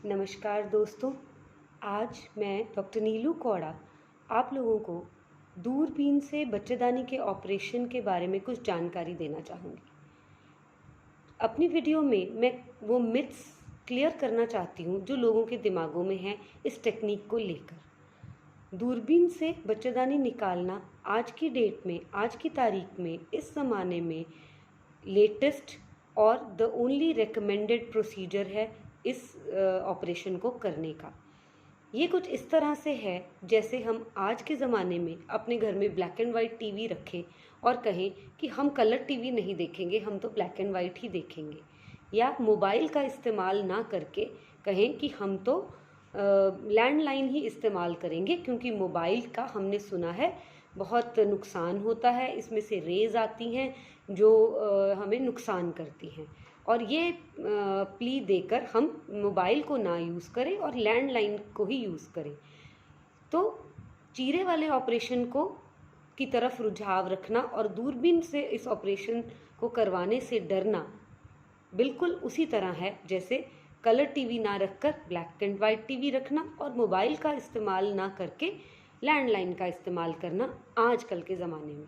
नमस्कार दोस्तों। आज मैं डॉक्टर नीलू कौड़ा आप लोगों को दूरबीन से बच्चेदानी के ऑपरेशन के बारे में कुछ जानकारी देना चाहूँगी। अपनी वीडियो में मैं वो मिथ्स क्लियर करना चाहती हूँ जो लोगों के दिमागों में हैं इस टेक्निक को लेकर। दूरबीन से बच्चेदानी निकालना आज की डेट में, आज की तारीख में, इस ज़माने में लेटेस्ट और द ओनली रिकमेंडेड प्रोसीजर है इस ऑपरेशन को करने का। ये कुछ इस तरह से है जैसे हम आज के ज़माने में अपने घर में ब्लैक एंड वाइट टीवी रखें और कहें कि हम कलर टीवी नहीं देखेंगे, हम तो ब्लैक एंड वाइट ही देखेंगे। या मोबाइल का इस्तेमाल ना करके कहें कि हम तो लैंडलाइन ही इस्तेमाल करेंगे, क्योंकि मोबाइल का हमने सुना है बहुत नुकसान होता है, इसमें से रेज़ आती हैं जो हमें नुकसान करती हैं। और ये प्ली देकर हम मोबाइल को ना यूज़ करें और लैंडलाइन को ही यूज़ करें। तो चीरे वाले ऑपरेशन को की तरफ रुझाव रखना और दूरबीन से इस ऑपरेशन को करवाने से डरना बिल्कुल उसी तरह है जैसे कलर टीवी ना रखकर ब्लैक एंड वाइट टीवी रखना और मोबाइल का इस्तेमाल ना करके लैंडलाइन का इस्तेमाल करना आजकल के ज़माने में।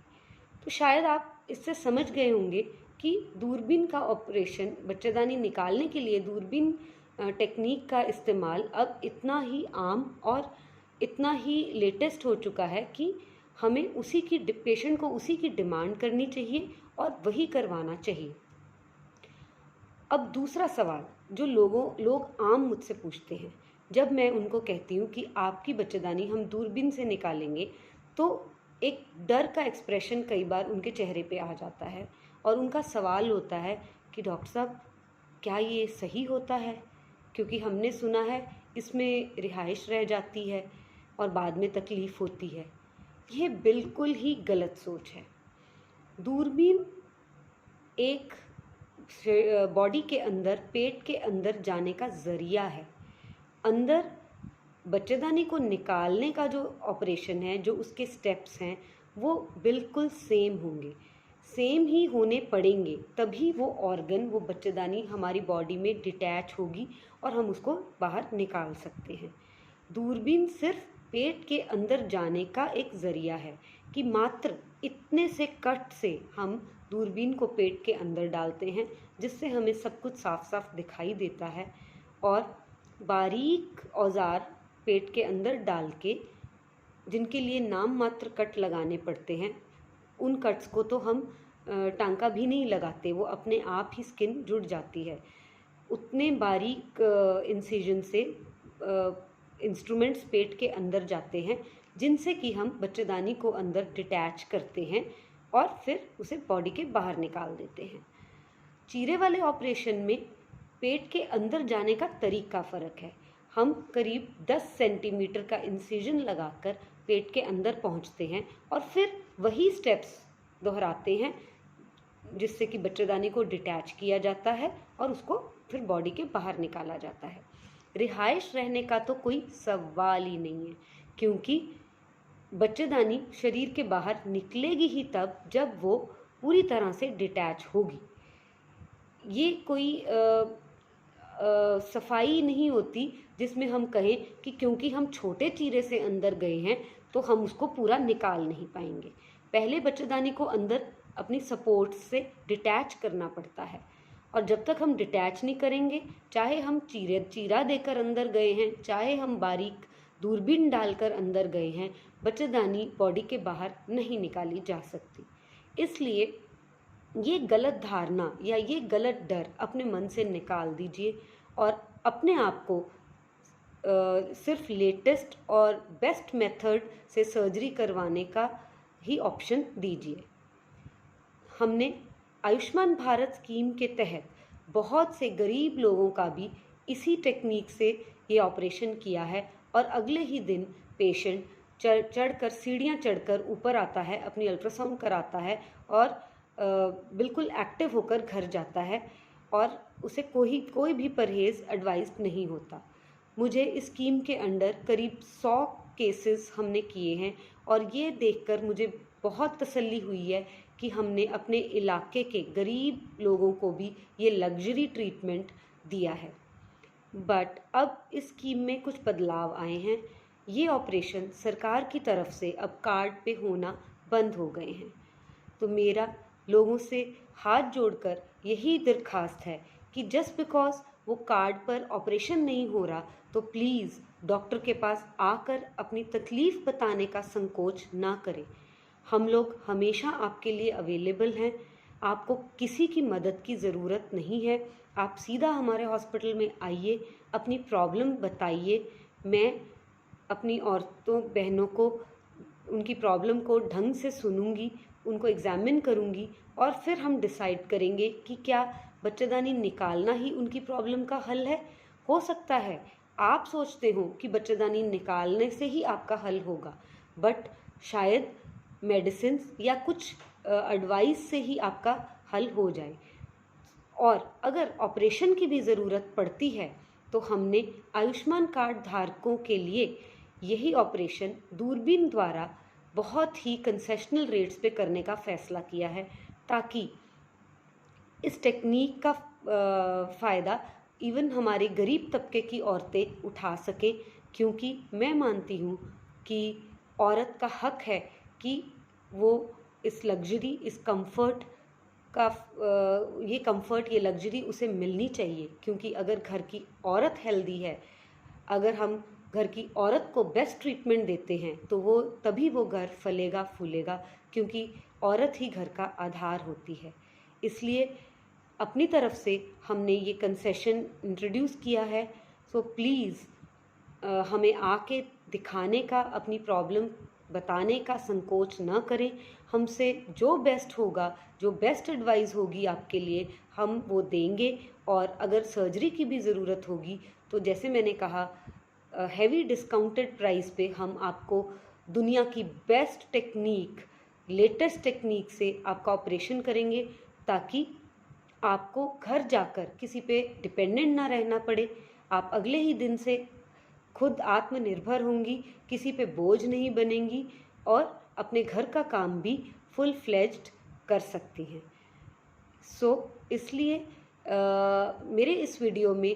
तो शायद आप इससे समझ गए होंगे कि दूरबीन का ऑपरेशन, बच्चेदानी निकालने के लिए दूरबीन टेक्निक का इस्तेमाल अब इतना ही आम और इतना ही लेटेस्ट हो चुका है कि हमें उसी की पेशेंट को उसी की डिमांड करनी चाहिए और वही करवाना चाहिए। अब दूसरा सवाल जो लोग आम मुझसे पूछते हैं, जब मैं उनको कहती हूँ कि आपकी बच्चेदानी हम दूरबीन से निकालेंगे, तो एक डर का एक्सप्रेशन कई बार उनके चेहरे पे आ जाता है और उनका सवाल होता है कि डॉक्टर साहब क्या ये सही होता है, क्योंकि हमने सुना है इसमें रिहाइश रह जाती है और बाद में तकलीफ़ होती है। ये बिल्कुल ही गलत सोच है। दूरबीन एक बॉडी के अंदर, पेट के अंदर जाने का ज़रिया है। अंदर बच्चेदानी को निकालने का जो ऑपरेशन है, जो उसके स्टेप्स हैं, वो बिल्कुल सेम होंगे, सेम ही होने पड़ेंगे, तभी वो ऑर्गन, वो बच्चेदानी हमारी बॉडी में डिटैच होगी और हम उसको बाहर निकाल सकते हैं। दूरबीन सिर्फ पेट के अंदर जाने का एक ज़रिया है कि मात्र इतने से कट से हम दूरबीन को पेट के अंदर डालते हैं, जिससे हमें सब कुछ साफ साफ दिखाई देता है, और बारीक औजार पेट के अंदर डाल के, जिनके लिए नाम मात्र कट लगाने पड़ते हैं, उन कट्स को तो हम टांका भी नहीं लगाते, वो अपने आप ही स्किन जुड़ जाती है। उतने बारीक इंसिजन से इंस्ट्रूमेंट्स पेट के अंदर जाते हैं, जिनसे कि हम बच्चेदानी को अंदर डिटैच करते हैं और फिर उसे बॉडी के बाहर निकाल देते हैं। चीरे वाले ऑपरेशन में पेट के अंदर जाने का तरीका फ़र्क है। हम करीब 10 सेंटीमीटर का इंसिजन लगाकर पेट के अंदर पहुंचते हैं और फिर वही स्टेप्स दोहराते हैं, जिससे कि बच्चेदानी को डिटैच किया जाता है और उसको फिर बॉडी के बाहर निकाला जाता है। रिहाइश रहने का तो कोई सवाल ही नहीं है, क्योंकि बच्चेदानी शरीर के बाहर निकलेगी ही तब जब वो पूरी तरह से डिटैच होगी। ये कोई सफाई नहीं होती जिसमें हम कहें कि क्योंकि हम छोटे चीरे से अंदर गए हैं तो हम उसको पूरा निकाल नहीं पाएंगे। पहले बच्चेदानी को अंदर अपनी सपोर्ट से डिटैच करना पड़ता है, और जब तक हम डिटैच नहीं करेंगे, चाहे हम चीरा देकर अंदर गए हैं, चाहे हम बारीक दूरबीन डालकर अंदर गए हैं, बच्चेदानी बॉडी के बाहर नहीं निकाली जा सकती। इसलिए ये गलत धारणा या ये गलत डर अपने मन से निकाल दीजिए और अपने आप को सिर्फ लेटेस्ट और बेस्ट मेथड से सर्जरी करवाने का ही ऑप्शन दीजिए। हमने आयुष्मान भारत स्कीम के तहत बहुत से गरीब लोगों का भी इसी टेक्निक से ये ऑपरेशन किया है, और अगले ही दिन पेशेंट चढ़कर सीढ़ियाँ चढ़कर ऊपर आता है, अपनी अल्ट्रासाउंड कराता है और बिल्कुल एक्टिव होकर घर जाता है, और उसे कोई भी परहेज़ एडवाइस नहीं होता। मुझे इस स्कीम के अंडर करीब 100 केसेस हमने किए हैं, और ये देखकर मुझे बहुत तसल्ली हुई है कि हमने अपने इलाके के गरीब लोगों को भी ये लग्जरी ट्रीटमेंट दिया है। बट अब इस स्कीम में कुछ बदलाव आए हैं। ये ऑपरेशन सरकार की तरफ से अब कार्ड पे होना बंद हो गए हैं। तो मेरा लोगों से हाथ जोड़कर यही दरख्वास्त है कि जस्ट बिकॉज वो कार्ड पर ऑपरेशन नहीं हो रहा तो प्लीज़ डॉक्टर के पास आकर अपनी तकलीफ़ बताने का संकोच ना करें। हम लोग हमेशा आपके लिए अवेलेबल हैं। आपको किसी की मदद की ज़रूरत नहीं है। आप सीधा हमारे हॉस्पिटल में आइए, अपनी प्रॉब्लम बताइए। मैं अपनी औरतों बहनों को उनकी प्रॉब्लम को ढंग से सुनूंगी, उनको एग्ज़ामिन करूंगी और फिर हम डिसाइड करेंगे कि क्या बच्चेदानी निकालना ही उनकी प्रॉब्लम का हल है। हो सकता है आप सोचते हो कि बच्चेदानी निकालने से ही आपका हल होगा, बट शायद मेडिसिन्स या कुछ एडवाइस से ही आपका हल हो जाए। और अगर ऑपरेशन की भी ज़रूरत पड़ती है तो हमने आयुष्मान कार्ड धारकों के लिए यही ऑपरेशन दूरबीन द्वारा बहुत ही कंसेशनल रेट्स पे करने का फ़ैसला किया है, ताकि इस टेक्निक का फ़ायदा इवन हमारे गरीब तबके की औरतें उठा सकें। क्योंकि मैं मानती हूँ कि औरत का हक है कि वो इस लग्जरी, इस कंफर्ट का ये कंफर्ट, ये लग्जरी उसे मिलनी चाहिए। क्योंकि अगर घर की औरत हेल्दी है, अगर हम घर की औरत को बेस्ट ट्रीटमेंट देते हैं तो वो तभी वो घर फलेगा फूलेगा, क्योंकि औरत ही घर का आधार होती है। इसलिए अपनी तरफ से हमने ये कंसेशन इंट्रोड्यूस किया है। सो प्लीज़ हमें आके दिखाने का, अपनी प्रॉब्लम बताने का संकोच न करें। हमसे जो बेस्ट होगा, जो बेस्ट एडवाइस होगी आपके लिए, हम वो देंगे। और अगर सर्जरी की भी ज़रूरत होगी तो जैसे मैंने कहा, हैवी डिस्काउंटेड प्राइस पे हम आपको दुनिया की बेस्ट टेक्निक, लेटेस्ट टेक्निक से आपका ऑपरेशन करेंगे, ताकि आपको घर जाकर किसी पे डिपेंडेंट ना रहना पड़े। आप अगले ही दिन से खुद आत्मनिर्भर होंगी, किसी पे बोझ नहीं बनेंगी और अपने घर का काम भी फुल फ्लेज्ड कर सकती हैं। सो इसलिए मेरे इस वीडियो में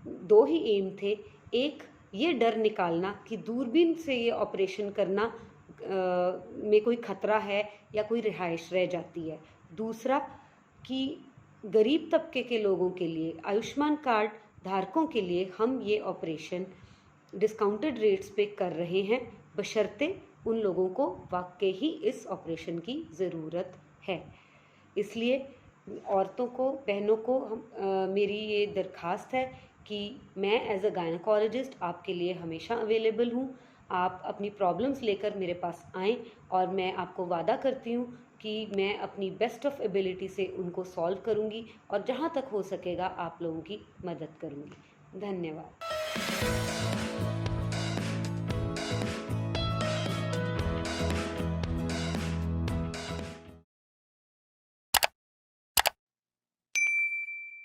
दो ही एम थे। एक, ये डर निकालना कि दूरबीन से ये ऑपरेशन करना में कोई ख़तरा है या कोई रिहाइश रह जाती है। दूसरा कि गरीब तबके के लोगों के लिए, आयुष्मान कार्ड धारकों के लिए हम ये ऑपरेशन डिस्काउंटेड रेट्स पे कर रहे हैं, बशर्ते उन लोगों को वाकई ही इस ऑपरेशन की ज़रूरत है। इसलिए औरतों को, बहनों को मेरी ये दरख्वास्त है कि मैं एज अ गायनकोलॉजिस्ट आपके लिए हमेशा अवेलेबल हूँ। आप अपनी प्रॉब्लम्स लेकर मेरे पास आएँ और मैं आपको वादा करती हूँ कि मैं अपनी बेस्ट ऑफ एबिलिटी से उनको सॉल्व करूँगी और जहाँ तक हो सकेगा आप लोगों की मदद करूँगी। धन्यवाद।